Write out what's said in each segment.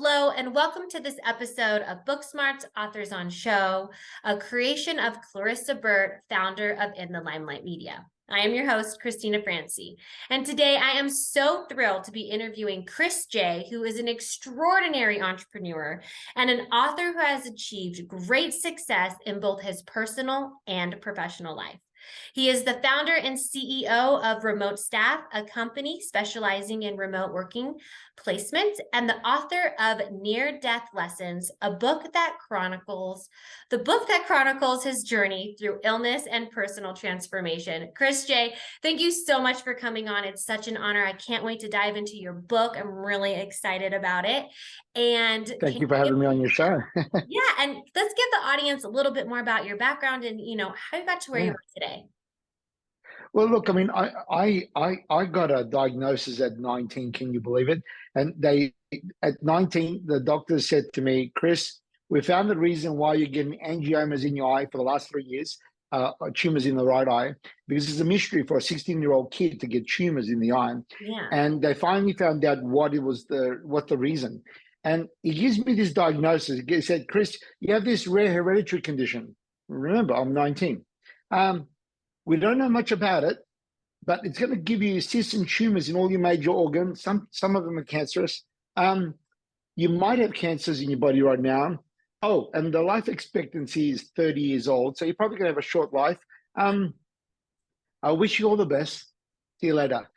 Hello, and welcome to this episode of BookSmarts Authors on Show, a creation of Clarissa Burt, founder of In the Limelight Media. I am your host, Cristina Francy, and today I am so thrilled to be interviewing Chris J., who is an extraordinary entrepreneur and an author who has achieved great success in both his personal and professional life. He is the founder and CEO of Remote Staff, a company specializing in remote working placement, and the author of Near-Death Lessons, a book that chronicles his journey through illness and personal transformation. Chris J., thank you so much for coming on. It's such an honor. I can't wait to dive into your book. I'm really excited about it. And thank you for having me on your show. Yeah, and let's give the audience a little bit more about your background and how you got to where you are today. Well, look, I mean, I got a diagnosis at 19. Can you believe it? And at 19, the doctor said to me, Chris, we found the reason why you're getting angiomas in your eye for the last 3 years, tumors in the right eye, because it's a mystery for a 16-year-old kid to get tumors in the eye. Yeah. And they finally found out what the reason. And he gives me this diagnosis. He said, Chris, you have this rare hereditary condition. Remember, I'm 19. We don't know much about it, but it's going to give you cysts and tumors in all your major organs. Some of them are cancerous. You might have cancers in your body right now. Oh, and the life expectancy is 30 years old, so you're probably going to have a short life. I wish you all the best. See you later.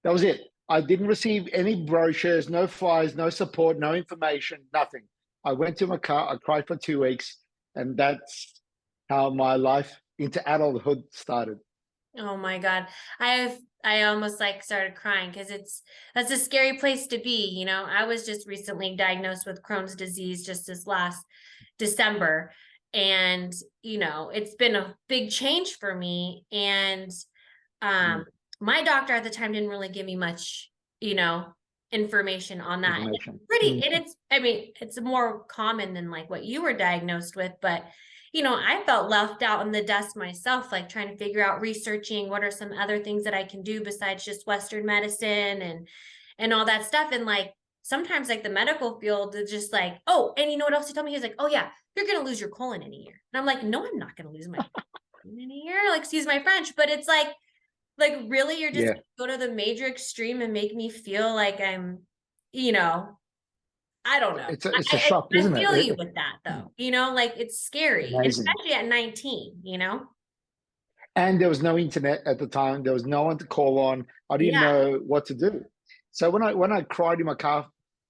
That was it. I didn't receive any brochures, no flyers, no support, no information, nothing. I went to my car, I cried for 2 weeks, and that's how my life into adulthood started. Oh my God. I almost started crying because that's a scary place to be. I was just recently diagnosed with Crohn's disease just this last December. And, it's been a big change for me. And my doctor at the time didn't really give me much, information on that. And it's more common than what you were diagnosed with, but I felt left out in the dust myself, trying to figure out researching what are some other things that I can do besides just Western medicine and all that stuff. And sometimes the medical field is just oh, and you know what else he told me? He's like, oh yeah, you're going to lose your colon in a year. And I'm like, no, I'm not going to lose my colon in a year. Excuse my French, but it's really, you're just gonna go to the major extreme and make me feel like I'm, I don't know. It's a shock, isn't it? I feel you with that though. It's scary, amazing. Especially at 19, And there was no internet at the time. There was no one to call on. I didn't know what to do. So when I cried in my car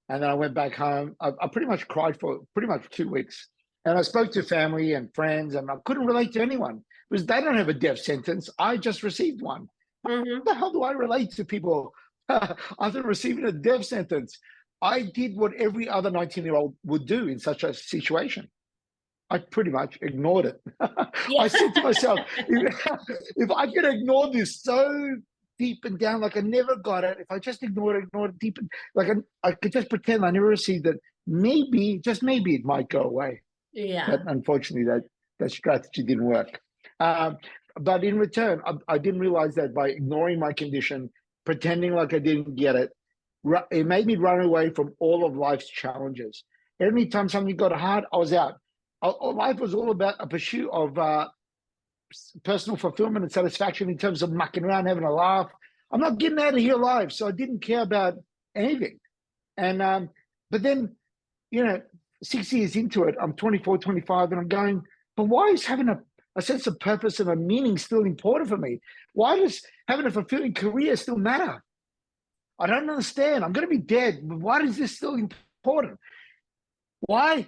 and then I went back home, I pretty much cried for pretty much 2 weeks. And I spoke to family and friends and I couldn't relate to anyone because they don't have a death sentence. I just received one. Mm-hmm. How the hell do I relate to people after receiving a death sentence? I did what every other 19-year-old would do in such a situation. I pretty much ignored it. Yeah. I said to myself, if I could ignore this so deep and down, I never got it, if I just ignore it deep, I could just pretend I never received it, maybe, just maybe it might go away. Yeah. But unfortunately, that strategy didn't work. But in return, I didn't realize that by ignoring my condition, pretending like I didn't get it, it made me run away from all of life's challenges. Every time something got hard, I was out. Life was all about a pursuit of personal fulfillment and satisfaction in terms of mucking around, having a laugh. I'm not getting out of here alive, so I didn't care about anything. And but then, 6 years into it, I'm 24, 25, and I'm going, but why is having a sense of purpose and a meaning still important for me? Why does having a fulfilling career still matter? I don't understand. I'm going to be dead. But why is this still important? Why?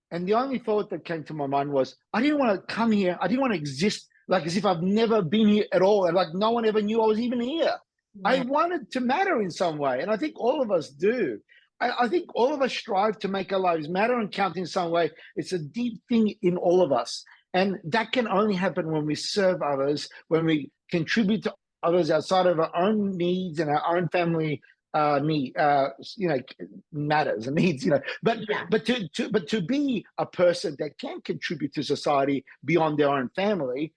And the only thought that came to my mind was, I didn't want to come here. I didn't want to exist as if I've never been here at all. And no one ever knew I was even here. Yeah. I wanted to matter in some way. And I think all of us do. I think all of us strive to make our lives matter and count in some way. It's a deep thing in all of us. And that can only happen when we serve others, when we contribute to others outside of our own needs and our own family matters and needs, but to be a person that can contribute to society beyond their own family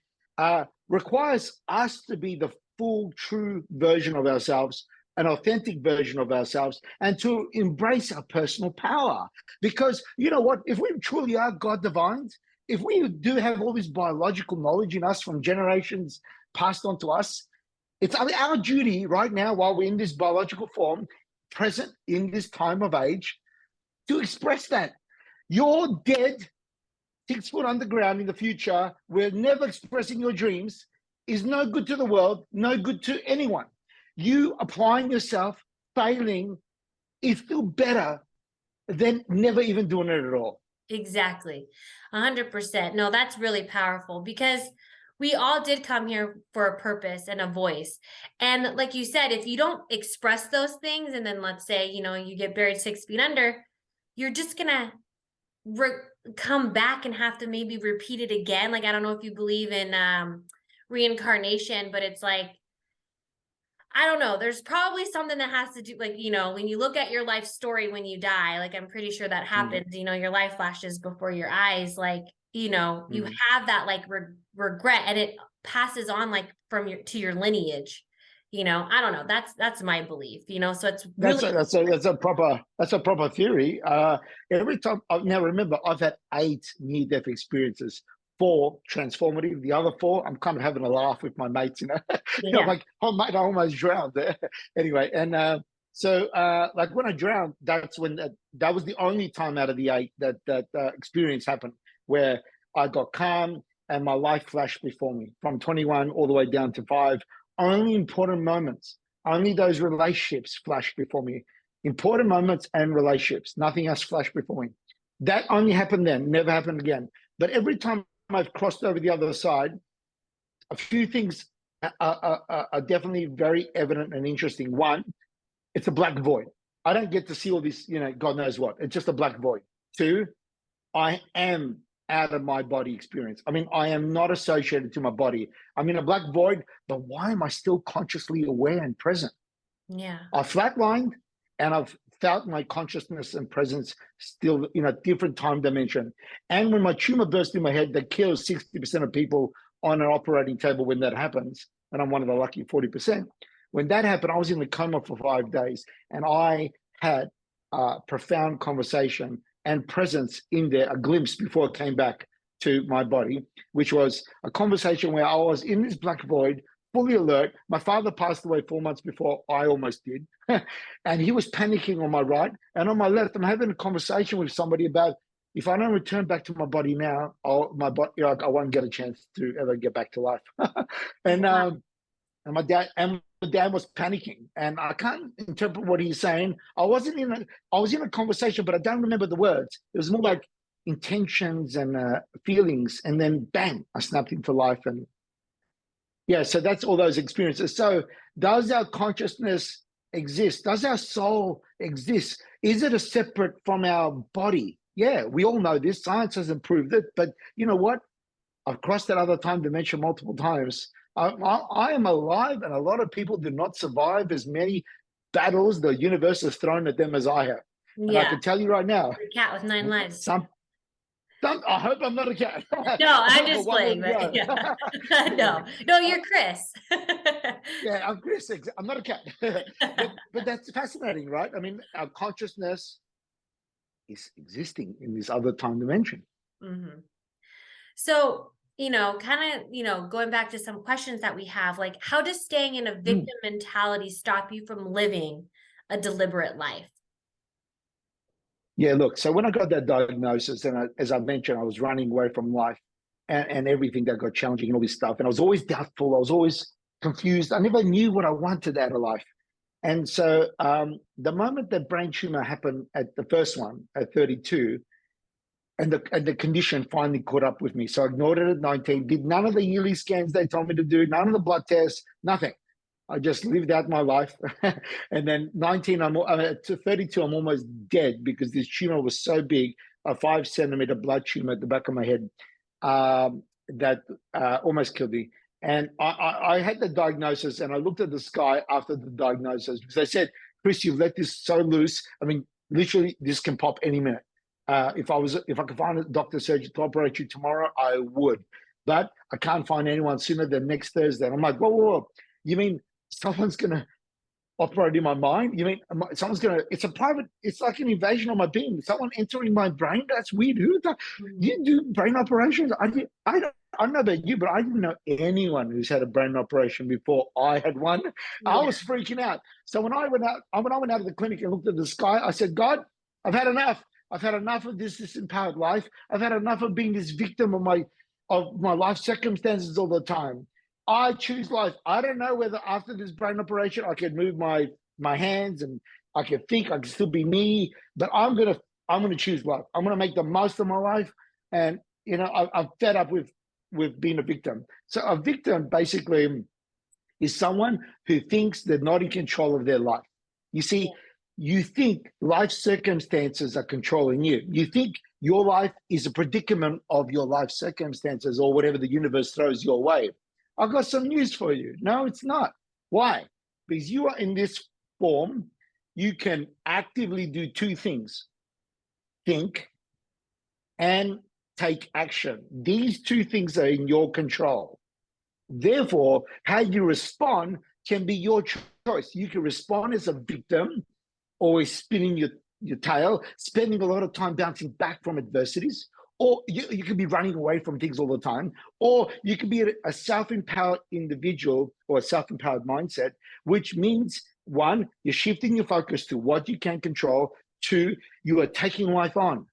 requires us to be the full, true version of ourselves an authentic version of ourselves and to embrace our personal power. Because you know what? If we truly are God divines, if we do have all this biological knowledge in us from generations passed on to us, it's our duty right now, while we're in this biological form, present in this time of age, to express that. You're dead 6 foot underground in the future, where never expressing your dreams is no good to the world, no good to anyone. You applying yourself, failing, is still better than never even doing it at all. Exactly. 100%. No, that's really powerful, because we all did come here for a purpose and a voice. And like you said, if you don't express those things, and then let's say, you get buried 6 feet under, you're just gonna come back and have to maybe repeat it again. Like, I don't know if you believe in reincarnation, but it's like, I don't know, there's probably something that has to do, like, when you look at your life story when you die, like, I'm pretty sure that happens, your life flashes before your eyes, like, you have that like regret, and it passes on like from to your lineage. I don't know, that's my belief, so it's really that's a proper theory. Every time, now remember, I've had 8 near-death experiences, 4 transformative, the other 4 I'm kind of having a laugh with my mates, Yeah. I'm like, oh mate, I almost drowned there. Anyway, and so like when I drowned, that's when that was the only time out of the 8 that experience happened, where I got calm and my life flashed before me from 21 all the way down to 5. Only important moments, only those relationships flashed before me. Important moments and relationships, nothing else flashed before me. That only happened then, never happened again. But every time I've crossed over the other side, a few things are definitely very evident and interesting. One, it's a black void. I don't get to see all this, God knows what. It's just a black void. 2, I am out of my body experience. I mean, I am not associated to my body. I'm in a black void, but why am I still consciously aware and present? Yeah. I flatlined, and I've felt my consciousness and presence still in a different time dimension. And when my tumor burst in my head that kills 60% of people on an operating table when that happens, and I'm one of the lucky 40%, when that happened, I was in the coma for 5 days, and I had a profound conversation and presence in there, a glimpse before it came back to my body, which was a conversation where I was in this black void, fully alert. My father passed away 4 months before I almost did. And he was panicking on my right, and on my left, I'm having a conversation with somebody about, if I don't return back to my body now, I won't get a chance to ever get back to life. And my dad was panicking, and I can't interpret what he's saying. I was in a conversation, but I don't remember the words. It was more like intentions and feelings, and then bang, I snapped into life. And yeah, so that's all those experiences. So does our consciousness exist? Does our soul exist? Is it a separate from our body? Yeah, we all know this. Science hasn't proved it, but you know what? I've crossed that other time dimension multiple times. I am alive, and a lot of people do not survive as many battles the universe has thrown at them as I have. Yeah. And I can tell you right now, a cat with 9 lives. I hope I'm not a cat. No, I'm just playing. But yeah. No, you're Chris. Yeah, I'm Chris. I'm not a cat. but that's fascinating, right? I mean, our consciousness is existing in this other time dimension. Mm-hmm. So, kind of, going back to some questions that we have, like, how does staying in a victim mentality stop you from living a deliberate life? Yeah, look, so when I got that diagnosis, and as I mentioned, I was running away from life and everything that got challenging and all this stuff. And I was always doubtful. I was always confused. I never knew what I wanted out of life. And so the moment that brain tumor happened at the first one at 32, and the condition finally caught up with me. So I ignored it at 19, did none of the yearly scans they told me to do, none of the blood tests, nothing. I just lived out my life. And then 19, to 32, I'm almost dead because this tumor was so big, a 5-centimeter blood tumor at the back of my head that almost killed me. And I had the diagnosis, and I looked at the sky after the diagnosis because they said, Chris, you've let this so loose. I mean, literally, this can pop any minute. If I could find a doctor surgeon to operate you tomorrow, I would. But I can't find anyone sooner than next Thursday. And I'm like, whoa. You mean someone's going to operate in my mind? You mean someone's gonna? It's a private. It's like an invasion of my being. Someone entering my brain. That's weird. Who the, you do brain operations? I don't know about you, but I didn't know anyone who's had a brain operation before I had one. I was freaking out. So when I went out of the clinic and looked at the sky, I said, God, I've had enough. I've had enough of this disempowered life. I've had enough of being this victim of my life circumstances all the time. I choose life. I don't know whether after this brain operation I can move my hands and I can think, I can still be me, but I'm gonna choose life. I'm gonna make the most of my life. And I'm fed up with being a victim. So a victim basically is someone who thinks they're not in control of their life. You see, you think life circumstances are controlling you. You think your life is a predicament of your life circumstances or whatever the universe throws your way. I've got some news for you. No, it's not. Why? Because you are in this form. You can actively do two things: think and take action. These two things are in your control. Therefore, how you respond can be your choice. You can respond as a victim, always spinning your tail, spending a lot of time bouncing back from adversities, or you could be running away from things all the time, or you could be a self-empowered individual or a self-empowered mindset, which means, one, you're shifting your focus to what you can control. Two, you are taking life on.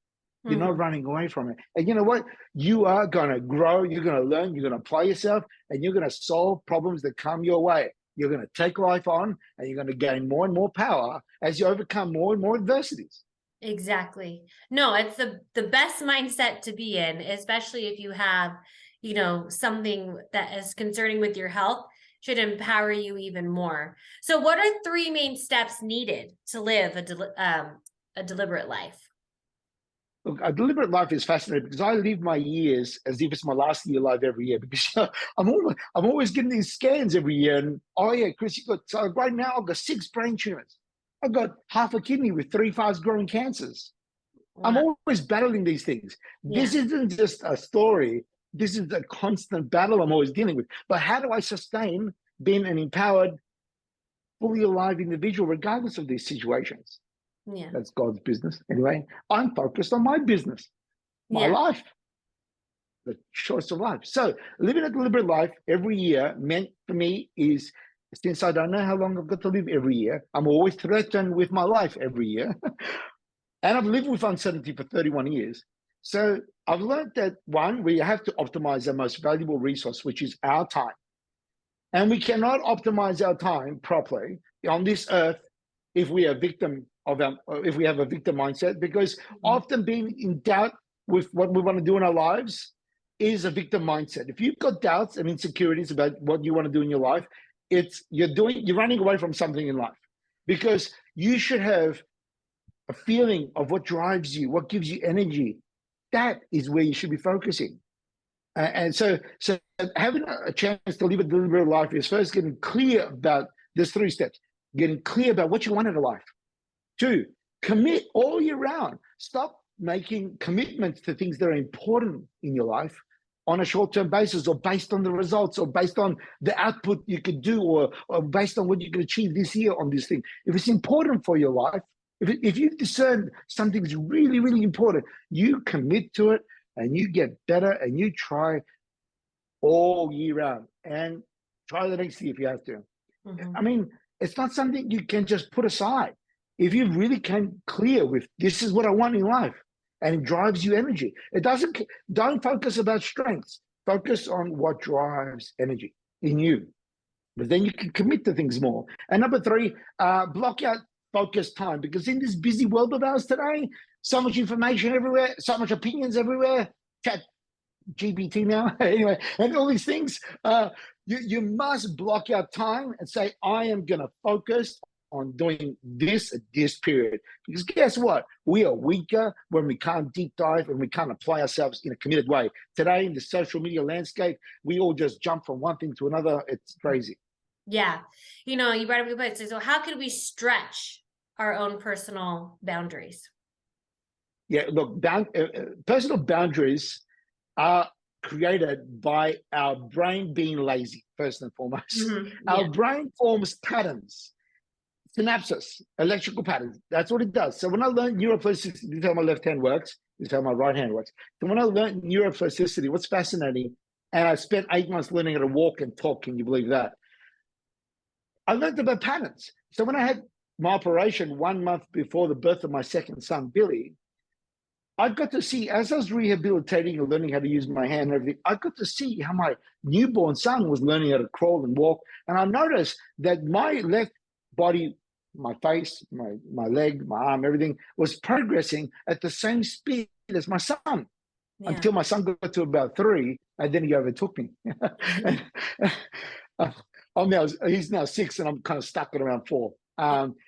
You're not running away from it. And you know what? You are going to grow. You're going to learn. You're going to apply yourself, and you're going to solve problems that come your way. You're going to take life on, and you're going to gain more and more power as you overcome more and more adversities. Exactly. No, it's the best mindset to be in, especially if you have, something that is concerning with your health, should empower you even more. So what are 3 main steps needed to live a deliberate life? Look, a deliberate life is fascinating because I live my years as if it's my last year alive every year, because I'm always getting these scans every year. And Chris, so right now I've got 6 brain tumors. I've got half a kidney with 3 fast-growing cancers. Wow. I'm always battling these things. Yeah. This isn't just a story. This is a constant battle I'm always dealing with. But how do I sustain being an empowered, fully alive individual regardless of these situations? Yeah. That's God's business. Anyway, I'm focused on my business, my life, the choice of life. So living a deliberate life every year meant for me is, since I don't know how long I've got to live every year, I'm always threatened with my life every year. And I've lived with uncertainty for 31 years. So I've learned that, one, we have to optimize our most valuable resource, which is our time. And we cannot optimize our time properly on this earth if we are if we have a victim mindset, because often being in doubt with what we want to do in our lives is a victim mindset. If you've got doubts and insecurities about what you want to do in your life, you're running away from something in life, because you should have a feeling of what drives you, what gives you energy. That is where you should be focusing. And so having a chance to live a deliberate life is first getting clear about, there's 3 steps: getting clear about what you want in a life. 2, commit all year round. Stop making commitments to things that are important in your life on a short-term basis, or based on the results, or based on the output you could do, or based on what you can achieve this year on this thing. If it's important for your life, if you've discerned something's really, really important, you commit to it and you get better and you try all year round, and try the next year if you have to. I mean, it's not something you can just put aside. If you really can clear with, this is what I want in life, and it drives you energy. Don't focus about strengths. Focus on what drives energy in you. But then you can commit to things more. And number 3, block out focused time, because in this busy world of ours today, so much information everywhere, so much opinions everywhere, chat GPT now, anyway, and all these things, you must block out time and say, I am going to focus on doing this at this period. Because guess what? We are weaker when we can't deep dive and we can't apply ourselves in a committed way. Today, in the social media landscape, we all just jump from one thing to another. It's crazy. Yeah. You brought up a good point. So how can we stretch our own personal boundaries? Yeah, look, personal boundaries are created by our brain being lazy, first and foremost. Our brain forms patterns. synapses, electrical patterns. That's what it does. So when I learned neuroplasticity, this is how my left hand works, this is how my right hand works. So when I learned neuroplasticity, what's fascinating, and I spent 8 months learning how to walk and talk, can you believe that? I learned about patterns. So when I had my operation 1 month before the birth of my second son, Billy, I got to see, as I was rehabilitating and learning how to use my hand and everything, I got to see how my newborn son was learning how to crawl and walk. And I noticed that my left body, my face, my leg, my arm, everything was progressing at the same speed as my son. Yeah. Until my son got to about 3, and then he overtook me. He's now 6, and I'm kind of stuck at around 4.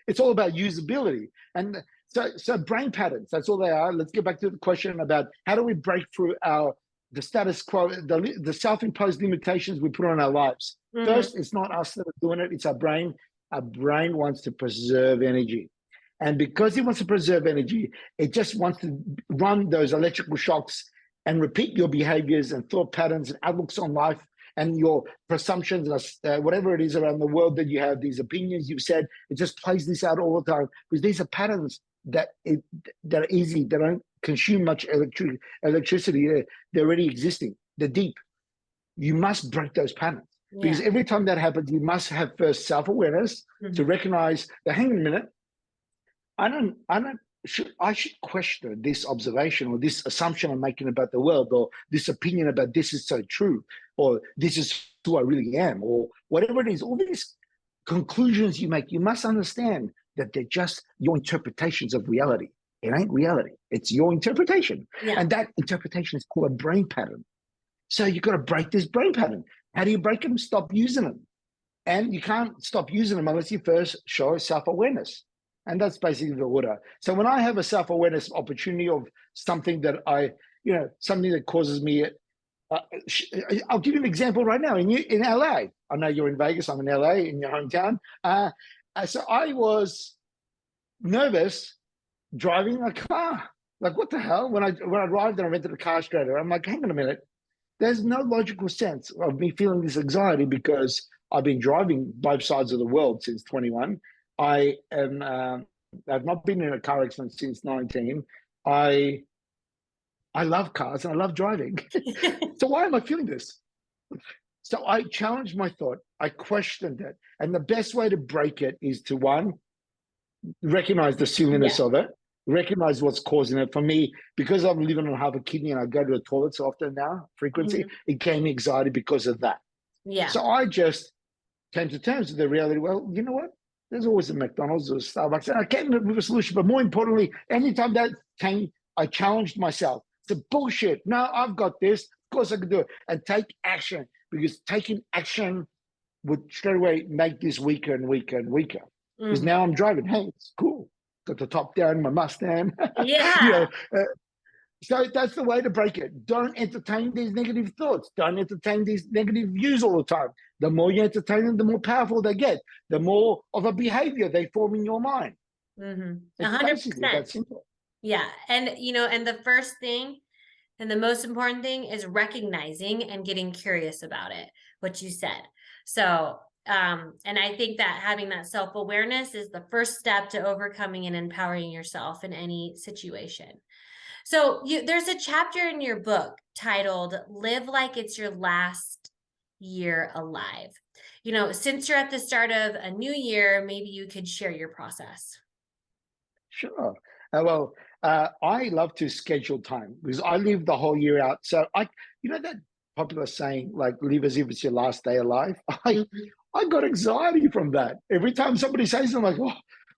It's all about usability. And so brain patterns, that's all they are. Let's get back to the question about how do we break through the status quo, the self-imposed limitations we put on our lives. Mm-hmm. First, it's not us that are doing it, it's our brain. Our brain wants to preserve energy. And because it wants to preserve energy, it just wants to run those electrical shocks and repeat your behaviors and thought patterns and outlooks on life and your presumptions, whatever it is around the world that you have, these opinions you've said, it just plays this out all the time because these are patterns that are easy, they don't consume much electricity, they're already existing, they're deep. You must break those patterns. Yeah. Because every time that happens, you must have first self-awareness to recognize that, hang on a minute, I should question this observation or this assumption I'm making about the world, or this opinion about this is so true, or this is who I really am, or whatever it is. All these conclusions you make, you must understand that they're just your interpretations of reality. It ain't reality. It's your interpretation. Yeah. And that interpretation is called a brain pattern. So you've got to break this brain pattern. How do you break them? Stop using them. And you can't stop using them unless you first show self-awareness. And that's basically the order. So when I have a self-awareness opportunity of something that something that causes me, I'll give you an example right now. In LA, I know you're in Vegas, I'm in LA, in your hometown. So I was nervous driving a car. Like, what the hell? When I arrived and I rented a car straight away, I'm like, hang on a minute. There's no logical sense of me feeling this anxiety because I've been driving both sides of the world since 21. I've not been in a car accident since 19. I love cars and I love driving. So why am I feeling this? So I challenged my thought. I questioned it. And the best way to break it is to, one, recognize the silliness of it, recognize what's causing it. For me, because I'm living on half a kidney and I go to the toilet so often now, frequency, it gave me anxiety because of that. Yeah. So I just came to terms with the reality. Well, you know what? There's always a McDonald's or a Starbucks. And I came up with a solution. But more importantly, anytime that came, I challenged myself. It's a bullshit. No, I've got this. Of course I can do it. And take action, because taking action would straight away make this weaker and weaker and weaker. Because now I'm driving. Hey, it's cool. Got the top down, my Mustang. Yeah. So that's the way to break it. Don't entertain these negative thoughts. Don't entertain these negative views all the time. The more you entertain them, the more powerful they get. The more of a behavior they form in your mind. 100%. That simple. Yeah. And, and the first thing and the most important thing is recognizing and getting curious about it, what you said. So, and I think that having that self-awareness is the first step to overcoming and empowering yourself in any situation. So there's a chapter in your book titled "Live Like It's Your Last Year Alive." Since you're at the start of a new year, maybe you could share your process. Sure. I love to schedule time because I live the whole year out. So that popular saying, like, live as if it's your last day alive. I got anxiety from that. Every time somebody says, I'm like, oh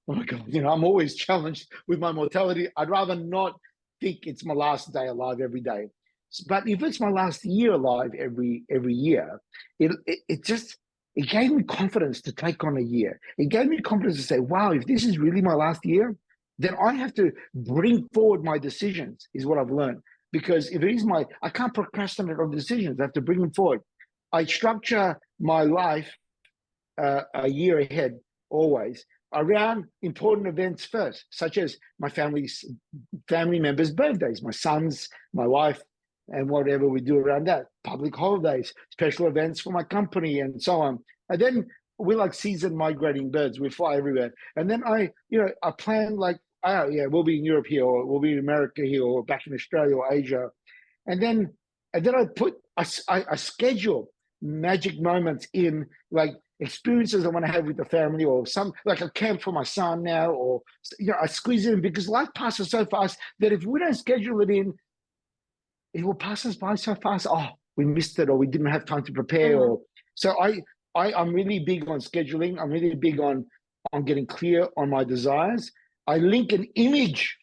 my God, I'm always challenged with my mortality. I'd rather not think it's my last day alive every day. But if it's my last year alive every year, it gave me confidence to take on a year. It gave me confidence to say, wow, if this is really my last year, then I have to bring forward my decisions, is what I've learned. Because if it is I can't procrastinate on decisions. I have to bring them forward. I structure my life a year ahead, always, around important events first, such as my family members' birthdays, my sons, my wife, and whatever we do around that, public holidays, special events for my company, and so on. And then we're like seasoned migrating birds. We fly everywhere. And then I plan like, oh yeah, we'll be in Europe here, or we'll be in America here, or back in Australia or Asia. And then I schedule magic moments in, like experiences I want to have with the family, or some like a camp for my son now, or I squeeze it in, because life passes so fast that if we don't schedule it in, it will pass us by so fast. Oh, we missed it, or we didn't have time to prepare. Or so I'm really big on scheduling. I'm really big on getting clear on my desires. I link an image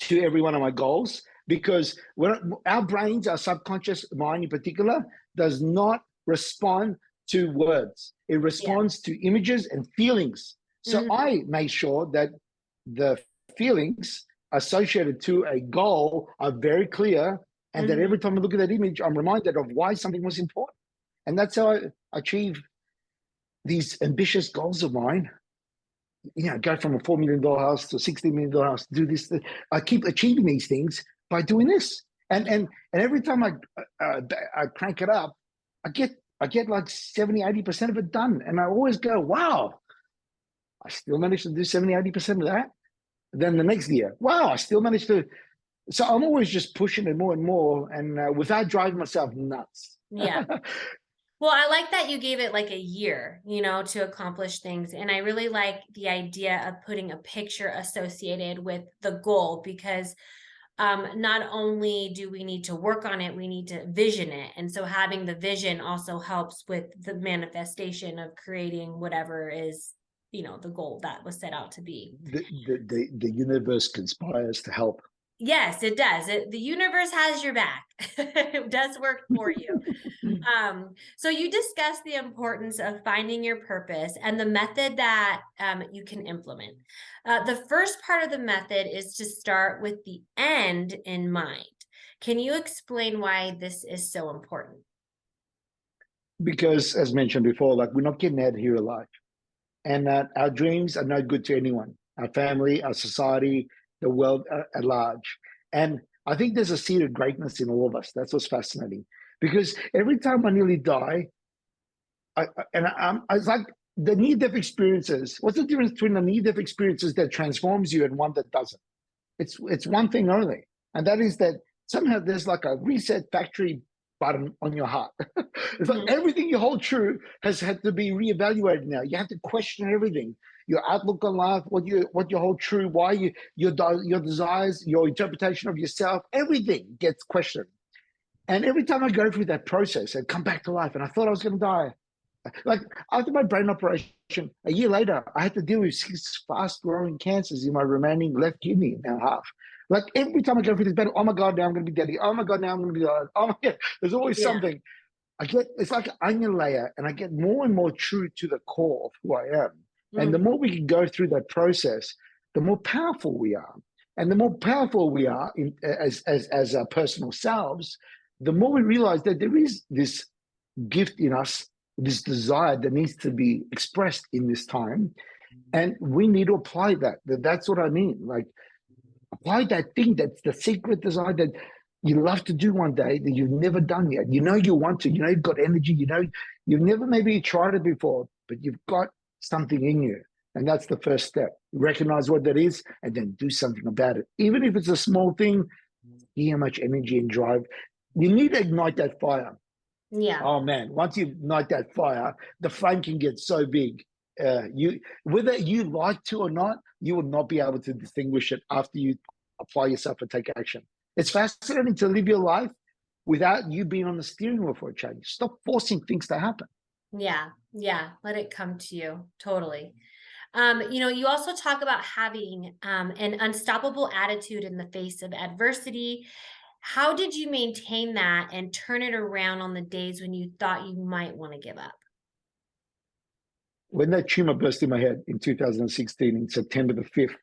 to every one of my goals, because when our brains, our subconscious mind in particular, does not respond to words. It responds to images and feelings. So I make sure that the feelings associated to a goal are very clear, and that every time I look at that image, I'm reminded of why something was important. And that's how I achieve these ambitious goals of mine. Go from a $4 million house to a $60 million house, do this. I keep achieving these things by doing this. And every time I crank it up, I get like 70, 80% of it done. And I always go, wow, I still managed to do 70, 80% of that. Then the next year, wow, I still managed to. So I'm always just pushing it more and more, and without driving myself nuts. Yeah. Well, I like that you gave it like a year, to accomplish things. And I really like the idea of putting a picture associated with the goal, because not only do we need to work on it, we need to vision it. And so having the vision also helps with the manifestation of creating whatever is, the goal that was set out to be. The universe conspires to help. Yes, it does. The universe has your back. It does work for you. So you discussed the importance of finding your purpose and the method that you can implement. The first part of the method is to start with the end in mind. Can you explain why this is so important? Because, as mentioned before, like, we're not getting out here alive, and that our dreams are no good to anyone, our family, our society, the world at large. And I think there's a seed of greatness in all of us. That's what's fascinating. Because every time I nearly die, it's like the near-death experiences. What's the difference between the near-death experiences that transforms you and one that doesn't? It's one thing only, and that is that somehow there's like a reset factory button on your heart. It's like everything you hold true has had to be reevaluated now. You have to question everything. Your outlook on life, what you hold true, why your desires, your interpretation of yourself, everything gets questioned. And every time I go through that process and come back to life, and I thought I was going to die, like after my brain operation, a year later, I had to deal with 6 fast-growing cancers in my remaining left kidney, now half. Like every time I go through this battle, oh my God, now I'm going to be dead. Oh my God, now I'm going to be alive. Oh my God, there's always something. It's like an onion layer, and I get more and more true to the core of who I am. And the more we can go through that process, the more powerful we are. And the more powerful we are as our personal selves, the more we realize that there is this gift in us, this desire that needs to be expressed in this time. And we need to apply that. That's what I mean. Like, apply that thing that's the secret desire that you love to do one day that you've never done yet. You want to, you've got energy, you've never maybe tried it before, but you've got something in you. And that's the first step. Recognize what that is and then do something about it. Even if it's a small thing, see how much energy and drive. You need to ignite that fire. Yeah. Oh man, once you ignite that fire, the flame can get so big. Whether you like to or not, you will not be able to distinguish it after you apply yourself and take action. It's fascinating to live your life without you being on the steering wheel for a change. Stop forcing things to happen. Yeah. Let it come to you. Totally. You also talk about having an unstoppable attitude in the face of adversity. How did you maintain that and turn it around on the days when you thought you might want to give up? When that tumor burst in my head in 2016, in September the 5th,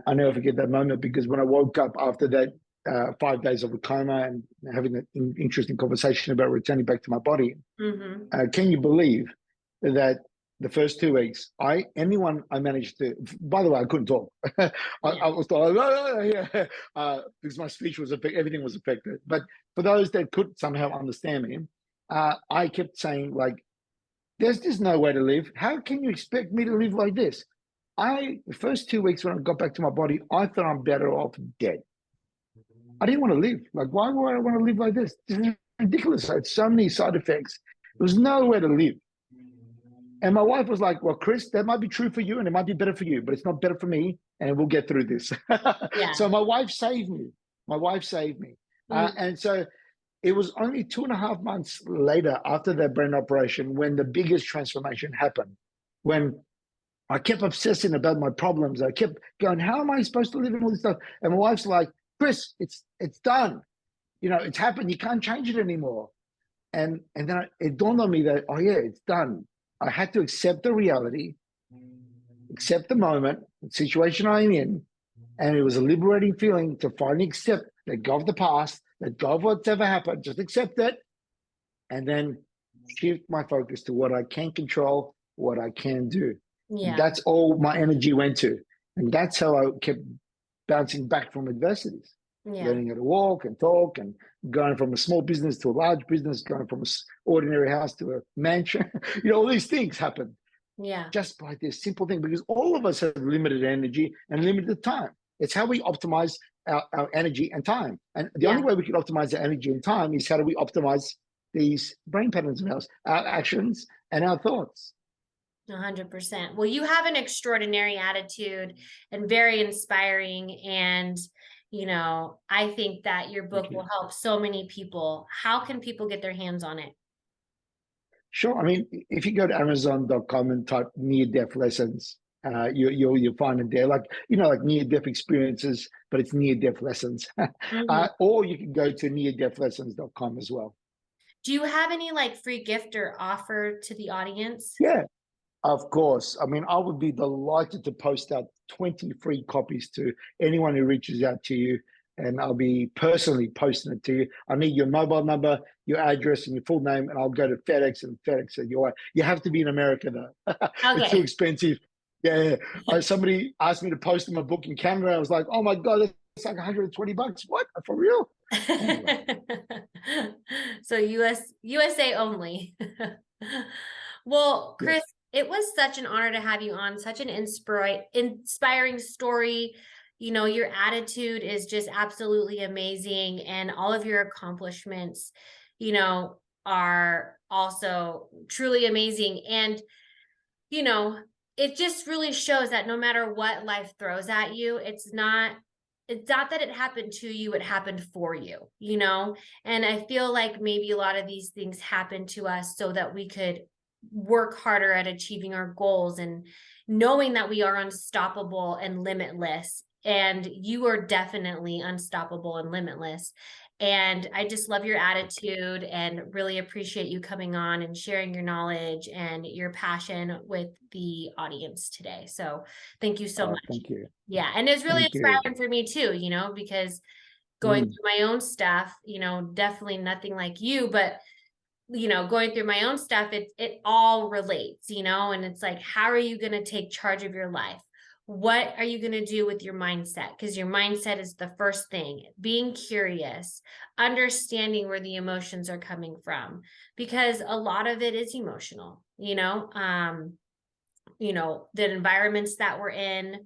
I never forget that moment, because when I woke up after that 5 days of a coma and having an interesting conversation about returning back to my body, can you believe that the first 2 weeks, I managed to, by the way, I couldn't talk. I was like, because my speech was affected, everything was affected. But for those that could somehow understand me, I kept saying, like, There's just no way to live. How can you expect me to live like this? The first 2 weeks when I got back to my body, I thought I'm better off dead. I didn't want to live. Like, why would I want to live like this? This is ridiculous. I had so many side effects. There was nowhere to live. And my wife was like, well, Chris, that might be true for you and it might be better for you, but it's not better for me. And we'll get through this. Yeah. So my wife saved me. My wife saved me. And so it was only 2.5 months later after that brain operation when the biggest transformation happened. When I kept obsessing about my problems. I kept going, how am I supposed to live in all this stuff? And my wife's like, Chris, it's done. You know, it's happened. You can't change it anymore. And then it dawned on me that, oh yeah, it's done. I had to accept the reality, accept the moment, the situation I'm in. And it was a liberating feeling to finally accept, let go of the past, let go of whatever happened, just accept it. And then shift my focus to what I can control, what I can do. Yeah. That's all my energy went to. And that's how I kept bouncing back from adversities. Yeah. Learning how to walk and talk and going from a small business to a large business, going from an ordinary house to a mansion. You know, all these things happen Yeah. just by this simple thing, because all of us have limited energy and limited time. It's how we optimize our energy and time. And the only way we can optimize our energy and time is how do we optimize these brain patterns of ours, our actions and our thoughts. 100%. Well, you have an extraordinary attitude and very inspiring. And, you know, I think that your book will help so many people. How can people get their hands on it? Sure. I mean, if you go to Amazon.com and type near-death lessons, you'll find it there. Like, you know, like near-death experiences, but it's near-death lessons. Or you can go to neardeathlessons.com as well. Do you have any like free gift or offer to the audience? Yeah, of course. I mean, I would be delighted to post out 20 free copies to anyone who reaches out to you, and I'll be personally posting it to you. I need your mobile number, your address, and your full name, and I'll go to FedEx and FedEx it your way. You have to be in America, though. It's too expensive. Yeah. Somebody asked me to post my book in Canada. I was like, oh my God, it's like $120. What? For real? Anyway. So USA only. Well, Chris, it was such an honor to have you on, such an inspiring story. You know, your attitude is just absolutely amazing. And all of your accomplishments, you know, are also truly amazing. And, you know, it just really shows that no matter what life throws at you, it's not that it happened to you, it happened for you, you know? And I feel like maybe a lot of these things happen to us so that we could work harder at achieving our goals and knowing that we are unstoppable and limitless. And you are definitely unstoppable and limitless. And I just love your attitude and really appreciate you coming on and sharing your knowledge and your passion with the audience today. So thank you so much. Thank you. Yeah. And it's really inspiring for me too, you know, because going through my own stuff, you know, definitely nothing like you, but you know, going through my own stuff, it all relates, you know, and it's like, how are you going to take charge of your life? What are you going to do with your mindset? Because your mindset is the first thing. Being curious, understanding where the emotions are coming from, because a lot of it is emotional, you know, the environments that we're in,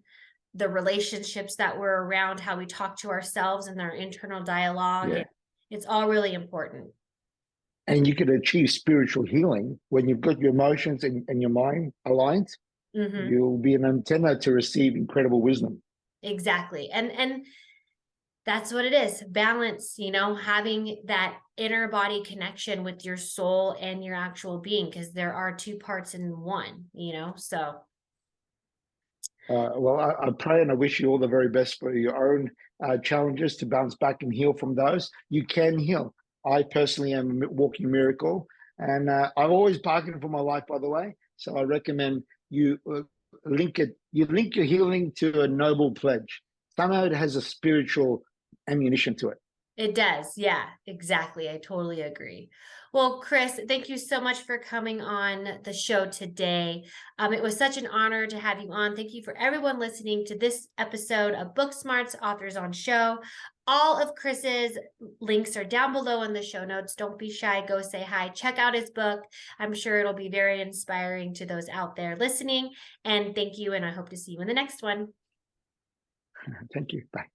the relationships that we're around, how we talk to ourselves and our internal dialogue. It's all really important. And you can achieve spiritual healing when you've got your emotions and your mind aligned. You'll be an antenna to receive incredible wisdom. Exactly. And that's what it is. Balance, you know, having that inner body connection with your soul and your actual being, because there are two parts in one, you know, so. Well, I pray and I wish you all the very best for your own challenges to bounce back and heal from those. You can heal. I personally am a walking miracle, and I've always bargained for my life, by the way. So I recommend you link your healing to a noble pledge. Somehow it has a spiritual ammunition to it. It does. Yeah, exactly. I totally agree. Well, Chris, thank you so much for coming on the show today. It was such an honor to have you on. Thank you for everyone listening to this episode of BookSmarts Authors on Show. All of Chris's links are down below in the show notes. Don't be shy. Go say hi. Check out his book. I'm sure it'll be very inspiring to those out there listening. And thank you. And I hope to see you in the next one. Thank you. Bye.